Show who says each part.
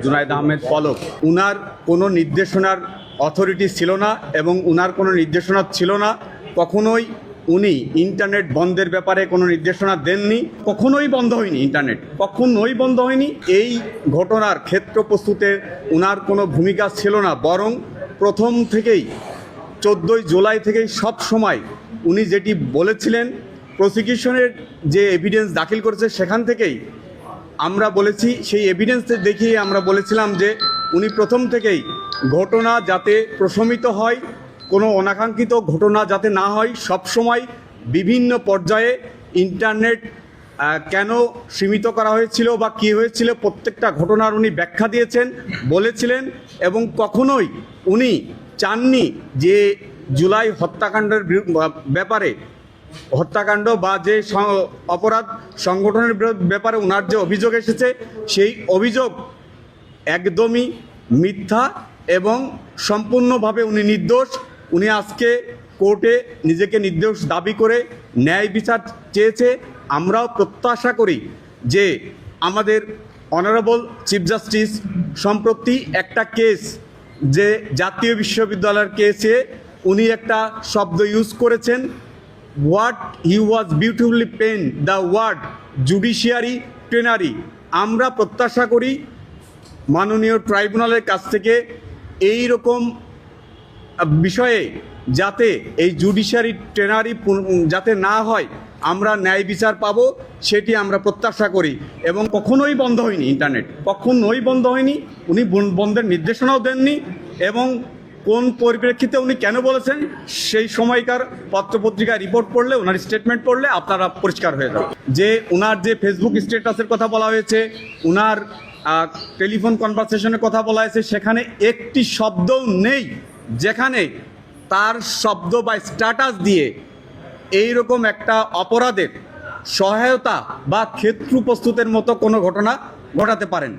Speaker 1: জুনায়েদ আহমেদ পলক, উনার কোনো নির্দেশনার অথরিটি ছিল না এবং উনার কোনো নির্দেশনা ছিল না। কখনোই উনি ইন্টারনেট বন্ধের ব্যাপারে কোনো নির্দেশনা দেননি। কখনোই বন্ধ হয়নি ইন্টারনেট, কখনোই বন্ধ হয়নি। এই ঘটনার ক্ষেত্র প্রস্তুতে উনার কোনো ভূমিকা ছিল না, বরং প্রথম থেকেই 14ই জুলাই থেকেই সব সময় উনি যেটি বলেছিলেন, প্রসিকিউশনের যে এভিডেন্স দাখিল করেছে সেখান থেকেই আমরা বলেছি, সেই এভিডেন্স দেখিয়ে আমরা বলেছিলাম যে উনি প্রথম থেকেই ঘটনা যাতে প্রশমিত হয়, কোনো অনাকাঙ্ক্ষিত ঘটনা যাতে না হয়, সবসময় বিভিন্ন পর্যায়ে ইন্টারনেট কেন সীমিত করা হয়েছিল বা কী হয়েছিল প্রত্যেকটা ঘটনার উনি ব্যাখ্যা দিয়েছেন, বলেছিলেন। এবং কখনোই উনি চাননি যে জুলাই হত্যাকাণ্ডের ব্যাপারে, হত্যাকাণ্ড বা যে অপরাধ সংগঠনের ব্যাপারে ওনার যে অভিযোগ এসেছে, সেই অভিযোগ একদমই মিথ্যা এবং সম্পূর্ণভাবে উনি নির্দোষ। উনি আজকে কোর্টে নিজেকে নির্দোষ দাবি করে ন্যায় বিচার চেয়েছে। আমরাও প্রত্যাশা করি যে আমাদের অনারেবল চিফ জাস্টিস সম্প্রতি একটা কেস, যে জাতীয় বিশ্ববিদ্যালয়ের কেসে উনি একটা শব্দ ইউজ করেছেন, what he was beautifully penned the word judiciary plenary। আমরা প্রত্যাশা করি মাননীয় ট্রাইব্যুনালের কাছ থেকে এই রকম বিষয়ে যাতে এই জুডিশিয়ারি ট্রেনারি যাতে না হয়, আমরা ন্যায় বিচার পাবো সেটি আমরা প্রত্যাশা করি। এবং কখনোই বন্ধ হয়নি ইন্টারনেট, কখনোই বন্ধ হয়নি। উনি বন্ধের নির্দেশনাও দেননি এবং কোন পরিপ্রেক্ষিতে উনি কেন বলেছেন সেই সময়কার পত্রপত্রিকায় রিপোর্ট পড়লে, ওনার স্টেটমেন্ট পড়লে আপনারা পরিষ্কার হয়ে যাবে। যে ওনার যে ফেসবুক স্ট্যাটাসের কথা বলা হয়েছে, ওনার টেলিফোন কনভারসেশনের কথা বলা হয়েছে, সেখানে একটি শব্দও নেই যেখানে তার শব্দ বা স্ট্যাটাস দিয়ে এই রকম একটা অপরাধের সহায়তা বা ক্ষেত্র প্রস্তুতের মতো কোনো ঘটনা ঘটাতে পারেন।